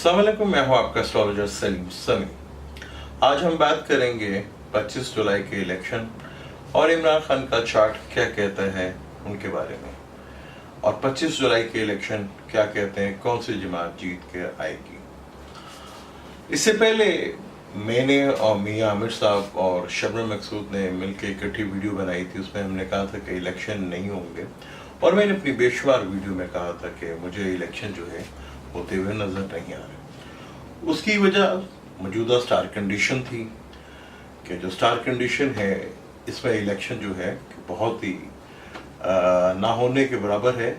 अस्सलाम वालेकुम, मैं हूं आपका एस्ट्रोलॉजर सलीम समी। आज हम बात करेंगे 25 जुलाई के इलेक्शन और इमरान खान का चार्ट क्या कहता है उनके बारे में, और 25 जुलाई के इलेक्शन क्या कहते हैं, कौन सी जमात जीत के आएगी। इससे पहले मैंने और मियां आमिर साहब और शबनम मकसूद ने मिलकर इकट्ठी वीडियो बनाई थी। उसमें हमने कहा था कि इलेक्शन नहीं होंगे, और मैंने अपनी बेशुमार वीडियो में कहा था कि मुझे इलेक्शन जो है होते हुए नजर नहीं आ रहे। उसकी वजह मौजूदा स्टार कंडीशन थी कि जो स्टार कंडीशन है इसमें इलेक्शन जो है बहुत ही ना होने के बराबर है।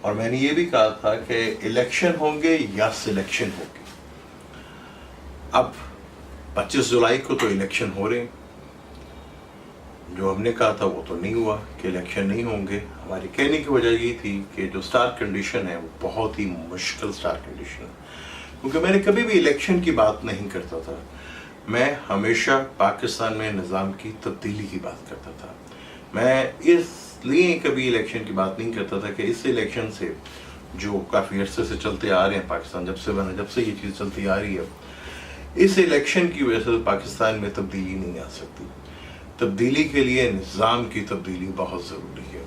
और मैंने ये भी कहा था कि इलेक्शन होंगे या सिलेक्शन होगी। अब 25 जुलाई को तो इलेक्शन हो रहे हैं, जो हमने कहा था वो तो नहीं हुआ कि इलेक्शन नहीं होंगे। हमारी कहने की वजह ये थी कि जो स्टार कंडीशन है वो बहुत ही मुश्किल स्टार कंडीशन है, क्योंकि मैंने कभी भी इलेक्शन की बात नहीं करता था। मैं हमेशा पाकिस्तान में निज़ाम की तब्दीली की बात करता था। मैं इसलिए कभी इलेक्शन की बात नहीं करता था कि इस इलेक्शन से जो काफ़ी अरसे से चलते आ रहे हैं, पाकिस्तान जब से बना, जब से ये चीज़ चलती आ रही है, इस इलेक्शन की वजह से पाकिस्तान में तब्दीली नहीं आ सकती। तब्दीली के लिए निज़ाम की तब्दीली बहुत ज़रूरी है,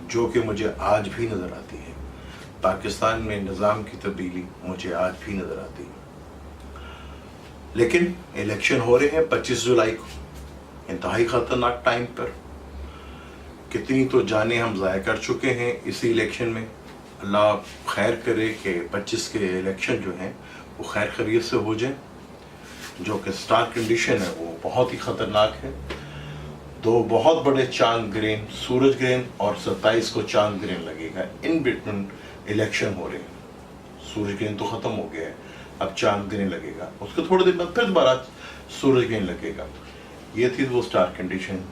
जो कि मुझे आज भी नज़र आती है। पाकिस्तान में निज़ाम की तब्दीली मुझे आज भी नज़र आती है। लेकिन इलेक्शन हो रहे हैं 25 जुलाई को, इंतहाई ख़तरनाक टाइम पर। कितनी तो जानें हम ज़ाया कर चुके हैं इसी इलेक्शन में। अल्लाह खैर करे कि 25 के इलेक्शन जो हैं वो खैर खैरियत से हो जाए। जो कि स्टार कंडीशन है वो बहुत ही ख़तरनाक है। दो बहुत बड़े चांद ग्रहण, सूरज ग्रहण, और 27 को चांद ग्रहण लगेगा। इन बिटवीन इलेक्शन हो रहे हैं। सूरज ग्रहण तो ख़त्म हो गया है, अब चांद ग्रहण लगेगा। उसके थोड़े दिन बाद फिर दोबारा सूरज ग्रहण लगेगा। ये थी वो स्टार कंडीशन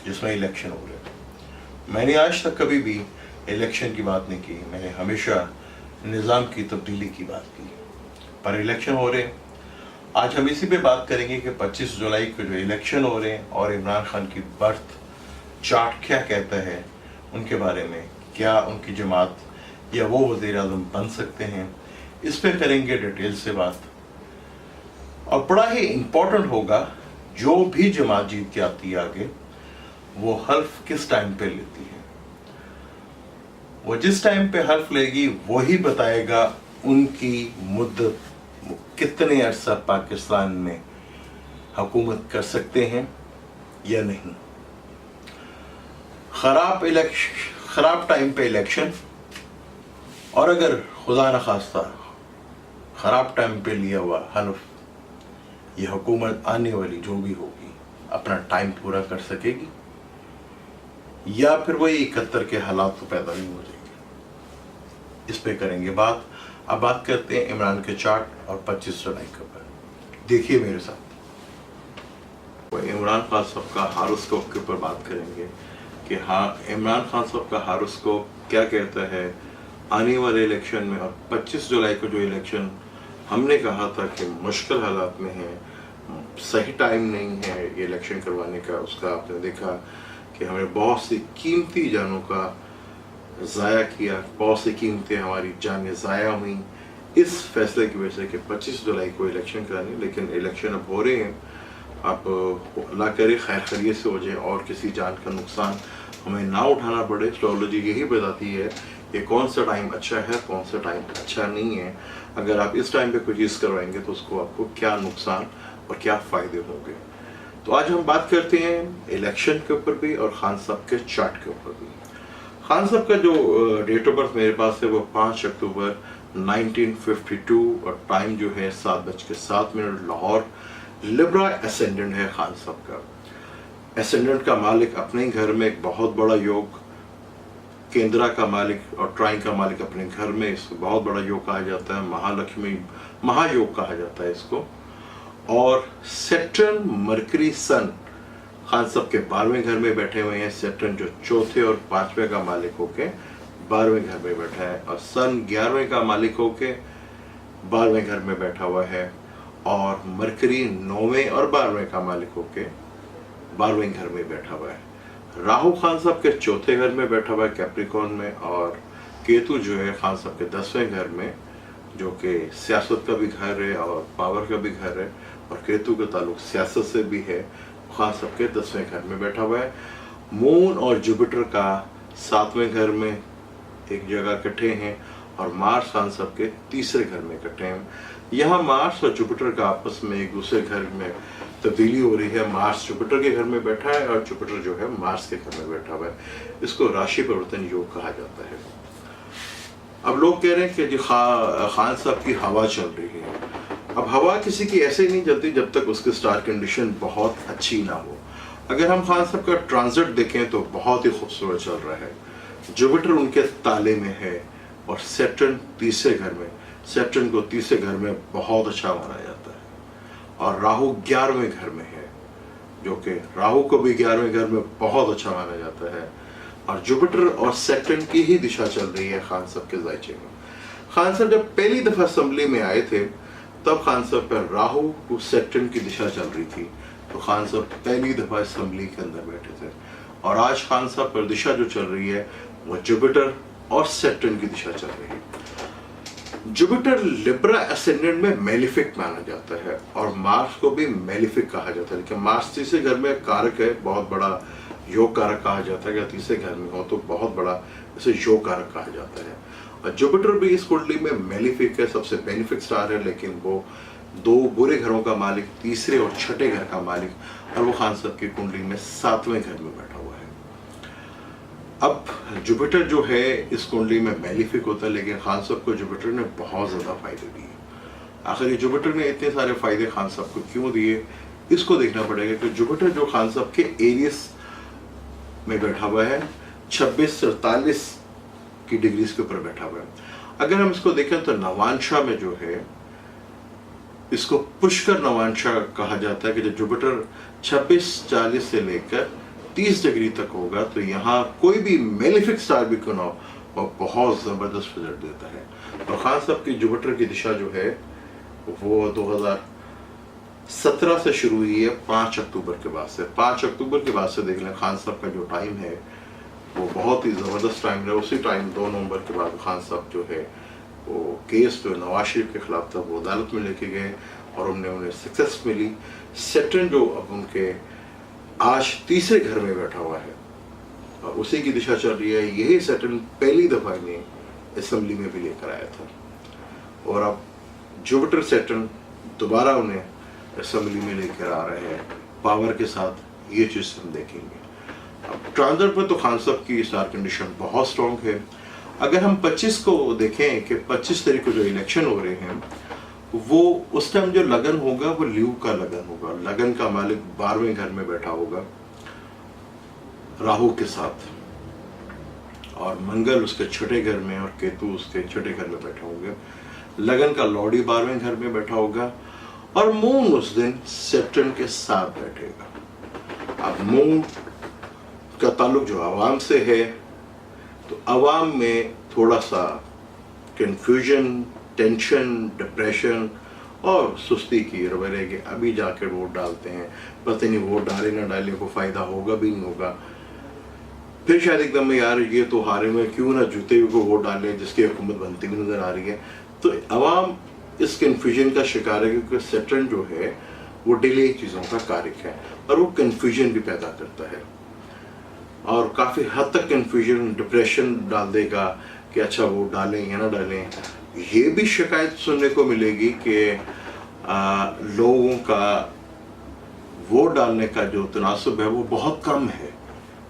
जिसमें इलेक्शन हो रहे हैं। मैंने आज तक कभी भी इलेक्शन की बात नहीं की, मैंने हमेशा निज़ाम की तब्दीली की बात की। पर इलेक्शन हो रहे हैं, आज हम इसी पे बात करेंगे कि 25 जुलाई को जो इलेक्शन हो रहे हैं और इमरान खान की बर्थ चार्ट क्या कहता है उनके बारे में। क्या उनकी जमात या वो वज़ीर आज़म बन सकते हैं, इस पे करेंगे डिटेल से बात। और बड़ा ही इम्पोर्टेंट होगा, जो भी जमात जीत के आती है आगे, वो हल्फ किस टाइम पे लेती है। वो जिस टाइम पे हल्फ लेगी वही बताएगा उनकी मुद्दत, कितने अरसा पाकिस्तान में हुकूमत कर सकते हैं या नहीं। खराब टाइम पे इलेक्शन, और अगर खुदा न खास्ता खराब टाइम पे लिया हुआ हल्फ, ये हुकूमत आने वाली जो भी होगी अपना टाइम पूरा कर सकेगी, या फिर वही 71 के हालात तो पैदा नहीं हो जाएंगे। इस पे करेंगे बात। अब बात करते हैं इमरान के चार्ट और 25 जुलाई के ऊपर। देखिए मेरे साथ, इमरान खान साहब का हारोस्कोप के ऊपर बात करेंगे कि हाँ, इमरान खान साहब का हारोस्कोप क्या कहता है आने वाले इलेक्शन में। और 25 जुलाई को जो इलेक्शन हमने कहा था कि मुश्किल हालात में है, सही टाइम नहीं है ये इलेक्शन करवाने का, उसका आपने देखा कि हमें बहुत सी कीमती जानों का ज़ाया किया, बहुत सी कीमतें हमारी जानें ज़ाया हुई इस फैसले की वजह से कि 25 जुलाई को इलेक्शन करानी। लेकिन इलेक्शन अब हो रहे हैं, आप अल्लाह करे खैर खैरियत से हो जाए और किसी जान का नुकसान हमें ना उठाना पड़े। एस्ट्रोलॉजी यही बताती है कि कौन सा टाइम अच्छा है, कौन सा टाइम अच्छा नहीं है। अगर आप इस टाइम पे कोई चीज़ करवाएंगे तो उसको आपको क्या नुकसान और क्या फ़ायदे होंगे। तो आज हम बात करते हैं इलेक्शन के ऊपर भी और खान साहब के चार्ट के ऊपर भी। खान साहब का जो डेट ऑफ बर्थ मेरे पास है वो 5 अक्टूबर 1952, और टाइम जो है 7:07 लाहौर। लिब्रा एसेंडेंट है खान साहब का। एसेंडेंट का मालिक अपने घर में एक बहुत बड़ा योग, केंद्रा का मालिक और ट्राइन का मालिक अपने घर में, इसको बहुत बड़ा योग कहा जाता है। महालक्ष्मी महायोग कहा जाता है इसको। और सेटर्न, मरकरी, सन खान साहब के 12वें घर में बैठे हुए हैं। सेटर्न जो चौथे और 5वें का मालिक होके 12वें घर में बैठा है, और सन 11वें का मालिक होके 12वें घर में बैठा हुआ है, और मरकरी 9वें और 12वें का मालिक होके 12वें घर में बैठा हुआ है। राहु खान साहब के चौथे घर में बैठा हुआ है कैप्रिकॉर्न में, और केतु जो है खान साहब के 10वें घर में जो कि सियासत का भी घर है और पावर का भी घर है, और केतु का ताल्लुक सियासत से भी है। खान साहब के 10वें घर में बैठा हुआ है। मून और जुपिटर का 7वें घर में एक जगह इकट्ठे हैं, और मार्स खान साहब के 3रे घर में इकट्ठे हैं। यहाँ मार्स और जुपिटर का आपस में एक दूसरे घर में तब्दीली हो रही है। मार्स जुपिटर के घर में बैठा है और जुपिटर जो है मार्स के घर में बैठा हुआ है। इसको राशि परिवर्तन योग कहा जाता है। अब लोग कह रहे हैं कि जी खान साहब की हवा चल रही है। अब हवा किसी की ऐसे नहीं चलती जब तक उसकी स्टार कंडीशन बहुत अच्छी ना हो। अगर हम खान साहब का ट्रांजिट देखें तो बहुत ही खूबसूरत चल रहा है। जुपिटर उनके ताले में है और सैटर्न 3रे घर में। सैटर्न को 3रे घर में बहुत अच्छा माना जाता है, और राहु 11वें घर में है, जो कि राहु को भी 11वें घर में बहुत अच्छा माना जाता है। और जुपिटर और सैटर्न की ही दिशा चल रही है खान साहब के जायचे में। खान साहब जब पहली दफा असेंबली में आए थे तब खान साहब पर राहु को सैटर्न की दिशा चल रही थी, तो खान साहब पहली दफा असेंबली के अंदर बैठे थे। और आज खान साहब पर दिशा जो चल रही है वो जुपिटर और सैटर्न की दिशा चल रही है। जुपिटर लिब्रा एसेंडेंट में मेलिफिक माना जाता है, और मार्स को भी मेलिफिक कहा जाता है। लेकिन मार्स 3रे घर में कारक है, बहुत बड़ा योग कारक कहा जाता है। अगर 3रे घर में हो तो बहुत बड़ा इसे योग कारक कहा जाता है। और जुपिटर भी इस कुंडली में मेलिफिक है, सबसे बेनिफिक स्टार है, लेकिन वो 2 बुरे घरों का मालिक, 3रे और 6ठे घर का मालिक, और वो खान साहब की कुंडली में 7वें घर में बैठा हुआ है। अब जुपिटर जो है इस कुंडली में मेलिफिक होता है, लेकिन खान साहब को जुपिटर ने बहुत ज्यादा फायदे दिए। आखिर ये जुपिटर ने इतने सारे फायदे खान साहब को क्यों दिए, इसको देखना पड़ेगा कि जुपिटर जो खान साहब के एरियस में बैठा हुआ है 26-48 की डिग्रीज के ऊपर बैठा हुआ है। अगर हम इसको देखें तो नवांशा में जो है इसको पुष्कर नवांशा कहा जाता है, कि जब जुपिटर 26-40 से लेकर 30 डिग्री तक होगा तो यहाँ कोई भी मेलिफिक स्टार भी क्यों ना हो वो बहुत जबरदस्त रिजल्ट देता है। तो खान साहब की जुपिटर की दिशा जो है वो 2017 से शुरू हुई है, 5 अक्टूबर के बाद से। 5 अक्टूबर के बाद से देख लें खान साहब का जो टाइम है वो बहुत ही ज़बरदस्त टाइम है। उसी टाइम 2 नवंबर के बाद खान साहब जो है वो केस जो नवाज शरीफ के खिलाफ था वो अदालत में लेके गए और उन्हें सक्सेस मिली। सैटर्न जो अब उनके आज 3रे घर में बैठा हुआ है और उसी की दिशा चल रही है। यही सैटर्न पहली दफा इन्हें असेंबली में भी लेकर आया था, और अब जुपिटर सैटर्न दोबारा उन्हें असेंबली में लेकर आ रहे हैं पावर के साथ। ये चीज़ हम देखेंगे। अब ट्रांजिट पर तो खान साहब की स्टार कंडीशन बहुत स्ट्रॉन्ग है। अगर हम 25 को देखें कि 25 तारीख को जो इलेक्शन हो रहे हैं वो उस टाइम जो लगन होगा वो ल्यू का लगन होगा। लगन का मालिक 12वें घर में बैठा होगा राहु के साथ, और मंगल उसके 6ठे घर में और केतु उसके 6ठे घर में बैठे होंगे। लगन का लॉर्डी 12वें घर में बैठा होगा, और मून उस दिन सैटर्न के साथ बैठेगा। अब मून का ताल्लुक जो आवाम से है तो आवाम में थोड़ा सा कंफ्यूजन, टेंशन, डिप्रेशन और सुस्ती की रवैये कि अभी जाकर वोट डालते हैं, पता नहीं वोट डाले ना डाले को फायदा होगा भी नहीं होगा। फिर शायद एकदम में यार ये तो हारे में क्यों ना जूते हुए को वोट डाले जिसकी हुकूमत बनती भी नजर आ रही है। तो अवाम इस कन्फ्यूजन का शिकार है क्योंकि सैटर्न जो है वो डिले चीज़ों का कारक है और वो कन्फ्यूजन भी पैदा करता है और काफ़ी हद तक कन्फ्यूजन, डिप्रेशन डाल देगा कि अच्छा वोट डालें या ना डालें। ये भी शिकायत सुनने को मिलेगी कि लोगों का वोट डालने का जो तनासुब है वो बहुत कम है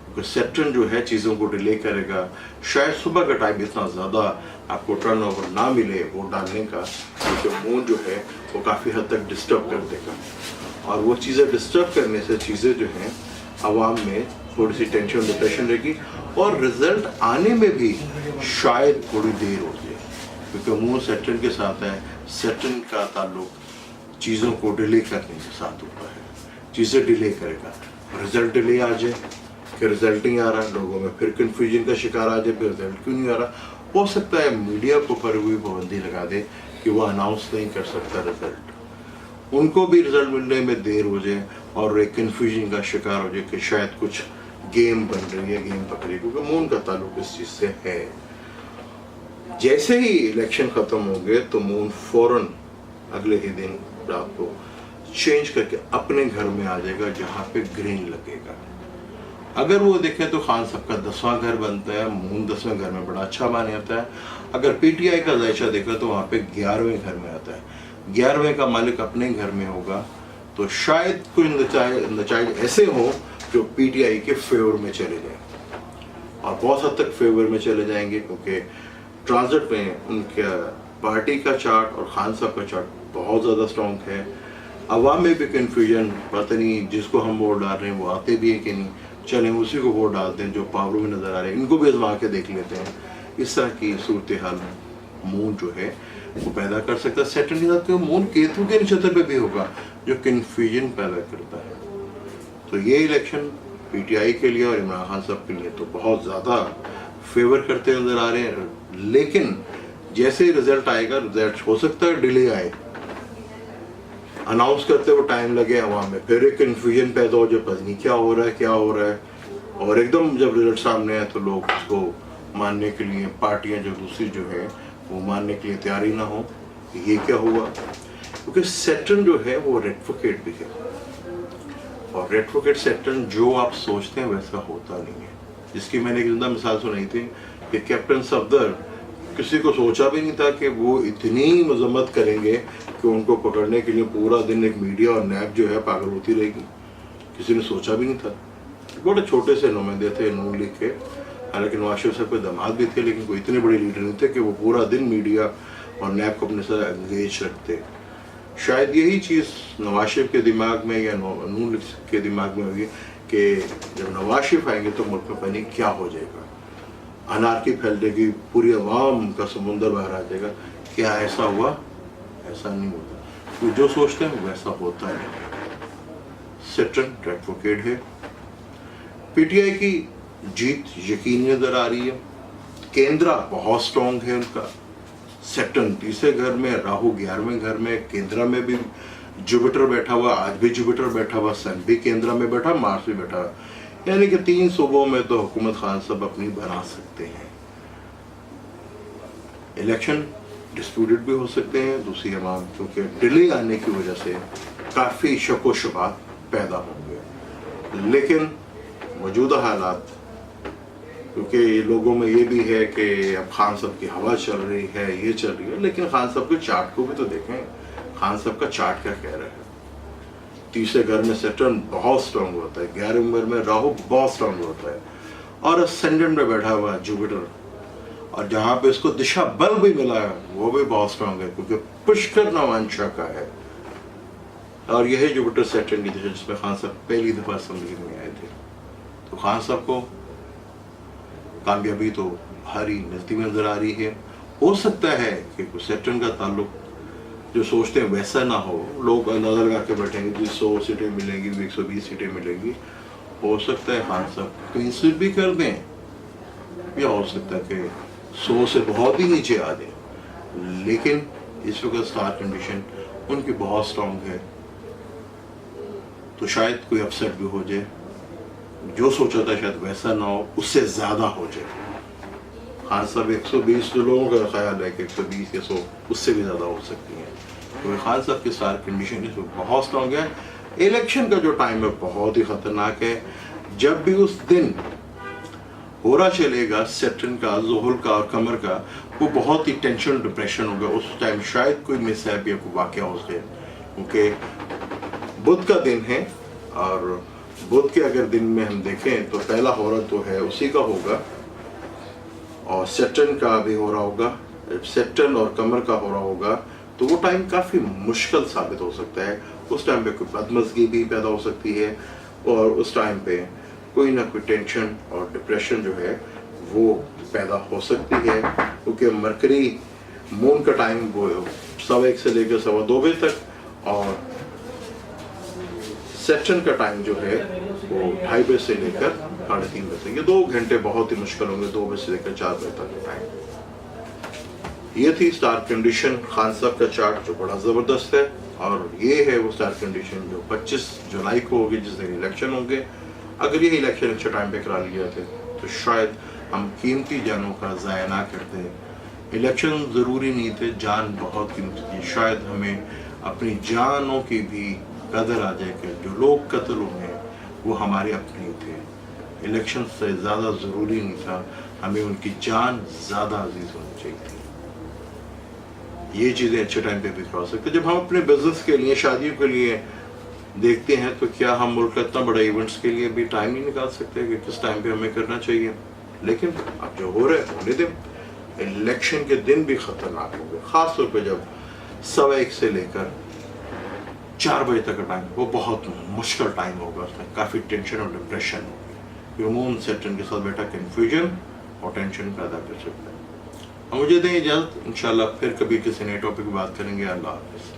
क्योंकि सैटर्न जो है चीज़ों को डिले करेगा। शायद सुबह का टाइम इतना ज़्यादा आपको टर्नओवर ना मिले वोट डालने का क्योंकि मून जो है वो काफ़ी हद तक डिस्टर्ब कर देगा और वो चीज़ें डिस्टर्ब करने से चीज़ें जो हैं आवाम में थोड़ी सी टेंशन, डिप्रेशन रहेगी और रिजल्ट आने में भी शायद थोड़ी देर हो जाए क्योंकि मून सैटर्न के साथ है। सैटर्न का ताल्लुक चीज़ों को डिले करने के साथ होता है, चीज़ें डिले करेगा, रिजल्ट डिले आ जाए कि रिजल्ट नहीं आ रहा, लोगों में फिर कन्फ्यूजन का शिकार आ जाए, फिर रिजल्ट क्यों नहीं आ रहा। हो सकता है मीडिया को पर हुई पाबंदी लगा दे कि वो अनाउंस नहीं कर सकता रिजल्ट, उनको भी रिजल्ट मिलने में देर हो जाए और एक कन्फ्यूजन का शिकार हो जाए कि शायद कुछ गेम बन रही है, गेम पकड़ी, क्योंकि मून का ताल्लुक इस चीज़ से है। जैसे ही इलेक्शन खत्म हो गए तो मून फौरन अगले ही दिन रात को चेंज करके अपने घर में आ जाएगा जहां पे ग्रीन लगेगा। अगर वो देखे तो खान साहब का 10वां घर बनता है, मून 10वें घर में बड़ा अच्छा माना जाता है। अगर पीटीआई का जायशा देखा तो वहां पे 11वें घर में आता है। 11वें का मालिक अपने घर में होगा तो शायद कोई नतीजे ऐसे हो जो पीटीआई के फेवर में चले जाए और बहुत हद तक फेवर में चले जाएंगे, क्योंकि ट्रांजिट में उनका पार्टी का चार्ट और खान साहब का चार्ट बहुत ज़्यादा स्ट्रॉन्ग है। अवाम में भी कन्फ्यूजन, पता नहीं जिसको हम वोट डाल रहे हैं वो आते भी हैं कि नहीं, चलें उसी को वोट डालते हैं जो पावर में नज़र आ रहे हैं, इनको भी आजमा के देख लेते हैं। इस तरह की सूरत हाल मून जो है वो पैदा कर सकता है। सैटर्न के साथ मून केतु के नक्षत्र पे भी होगा जो कन्फ्यूजन पैदा करता है। तो ये इलेक्शन पीटीआई के लिए और इमरान खान साहब के लिए तो बहुत ज़्यादा फेवर करते नजर आ रहे हैं, लेकिन जैसे ही रिजल्ट आएगा, रिजल्ट हो सकता है डिले आए, अनाउंस करते हुए टाइम लगे अवाम में, फिर एक कन्फ्यूजन पैदा हो जब पता नहीं क्या हो रहा है क्या हो रहा है, और एकदम जब रिजल्ट सामने आए तो लोग उसको मानने के लिए, पार्टियां जो दूसरी जो है वो मानने के लिए तैयार ही ना हो ये क्या हुआ। क्योंकि सैटर्न जो है वो रेट्रोग्रेड भी है, और रेट्रोग्रेड सैटर्न जो आप सोचते हैं वैसा होता नहीं है। जिसकी मैंने एक जिंदा मिसाल सुनाई थी कि कैप्टन सफदर, किसी को सोचा भी नहीं था कि वो इतनी मजम्मत करेंगे कि उनको पकड़ने के लिए पूरा दिन एक मीडिया और नैब जो है पागल होती रहेगी। किसी ने सोचा भी नहीं था। बड़े छोटे से नुमाइंदे थे नून लीग के, हालांकि नवाज शरीफ साहब के दामाद भी थे, लेकिन कोई इतने बड़े लीडर नहीं थे कि वो पूरा दिन मीडिया और नैब को अपने साथ एंगेज रखते। शायद यही चीज़ नवाज शरीफ के दिमाग में या नून लीग के दिमाग में होगी कि जब नवाज शरीफ आएंगे तो मुल्क में पानी क्या हो जाएगा, अनारकी फैल जाएगी, पूरी अवाम का समुंदर बाहर आ जाएगा। क्या ऐसा हुआ? ऐसा नहीं होता। तो जो सोचते हैं वैसा होता है। सैटर्न रेट्रोग्रेड है। पीटीआई की जीत यकीनी नजर आ रही है। केंद्र बहुत स्ट्रॉन्ग है उनका। सैटर्न तीसरे घर में, राहु 11वें घर में, केंद्र में भी जुपिटर बैठा हुआ, आज भी जुपिटर बैठा हुआ, सन भी केंद्र में बैठा, मार्स भी बैठा हुआ, यानी कि 3 सूबों में तो हुकूमत खान साहब अपनी बना सकते हैं। इलेक्शन डिस्प्यूटेड भी हो सकते हैं दूसरी अवाम, क्योंकि डिले आने की वजह से काफ़ी शक व शुबात पैदा होंगे। लेकिन मौजूदा हालात, क्योंकि लोगों में ये भी है कि अब खान साहब की हवा चल रही है, ये चल रही है, लेकिन खान साहब के चार्ट को भी तो देखें। खान साहब का चार्ट क्या कह रहा है? तीसरे घर में सैटर्न बहुत स्ट्रांग होता है, 11वें घर में राहु बहुत स्ट्रांग होता है, और असेंडेंट में बैठा हुआ जुपिटर, और जहाँ पे इसको दिशा बल भी मिला है वो भी बहुत स्ट्रांग है, क्योंकि पुष्कर नवांशा का है। और यही जुपिटर सैटर्न की दिशा जिसमें खान साहब पहली दफा असेंबली में आए थे। तो खान साहब को कामयाबी तो भारी नजदीक नजर आ रही है। हो सकता है कि सैटर्न का ताल्लुक जो सोचते हैं वैसा ना हो, लोग अंदाजा लगा के बैठेंगे कि 100 सीटें मिलेंगी, 120 सीटें मिलेंगी। हो सकता है खान साहब क्लीन स्वीप भी कर दें, या हो सकता है कि 100 से बहुत ही नीचे आ जाए। लेकिन इस वक्त स्टार कंडीशन उनकी बहुत स्ट्रांग है, तो शायद कोई अपसेट भी हो जाए, जो सोचा था शायद वैसा ना हो, उससे ज्यादा हो जाए। खान साहब 120 जो लोगों का ख्याल है कि 120 या 100 उससे भी ज्यादा हो सकती है, तो खान साहब की स्टार कंडीशन इसमें बहुत स्ट्रांग है। इलेक्शन का जो टाइम है बहुत ही खतरनाक है। जब भी उस दिन हो रहा चलेगा सैटर्न का, ज़ुहल का और कमर का, वो बहुत ही टेंशन डिप्रेशन होगा। उस टाइम शायद कोई मिसहैप या कोई वाकया हो जाए, क्योंकि बुध का दिन है, और बुध के अगर दिन में हम देखें तो पहला हो रहा तो है उसी का होगा, और सैटर्न का भी हो रहा होगा, सैटर्न और कमर का हो रहा होगा, तो वो टाइम काफ़ी मुश्किल साबित हो सकता है। उस टाइम पे कोई बदमज़गी भी पैदा हो सकती है, और उस टाइम पे कोई ना कोई टेंशन और डिप्रेशन जो है वो पैदा हो सकती है, क्योंकि मरकरी मून का टाइम वो 1:15 से लेकर 2:15 बजे तक, और सैटर्न का टाइम जो है वो 2:30 बजे से लेकर 3:30 बजे तक। ये 2 घंटे बहुत ही मुश्किल होंगे, 2 बजे से लेकर 4 बजे तक का टाइम। ये थी स्टार कंडीशन खान साहब का चार्ट जो बड़ा ज़बरदस्त है, और ये है वो स्टार कंडीशन जो 25 जुलाई को होगी, जिस दिन इलेक्शन होंगे। अगर ये इलेक्शन अच्छे टाइम पे करा लिए जाते तो शायद हम कीमती जानों का ज़ाया ना करते, इलेक्शन ज़रूरी नहीं थे, जान बहुत कीमती थी। शायद हमें अपनी जानों की भी कदर आ जाए कि जो लोग कत्ल हुए वो हमारे अपने ही थे। इलेक्शन से ज़्यादा ज़रूरी नहीं था, हमें उनकी जान ज़्यादा अजीज होनी चाहिए थी। ये चीज़ें अच्छे टाइम पे भी हो सकती। जब हम अपने बिजनेस के लिए, शादियों के लिए देखते हैं तो क्या हम मुल्क का इतना बड़ा इवेंट्स के लिए भी टाइम नहीं निकाल सकते कि किस टाइम पे हमें करना चाहिए? लेकिन अब जो हो रहा है होने दें। इलेक्शन के दिन भी खतरनाक होंगे, खास तौर पे जब 1:15 से लेकर 4 बजे तक का टाइम, वो बहुत मुश्किल टाइम होगा। उसमें काफ़ी टेंशन और डिप्रेशन होगी। इम्यून सिस्टम के साथ बेटा कन्फ्यूजन और टेंशन पैदा कर सकता है। और मुझे दें इजाज़त, इंशाल्लाह फिर कभी किसी नए टॉपिक पर बात करेंगे। अल्लाह हाफ़िज़।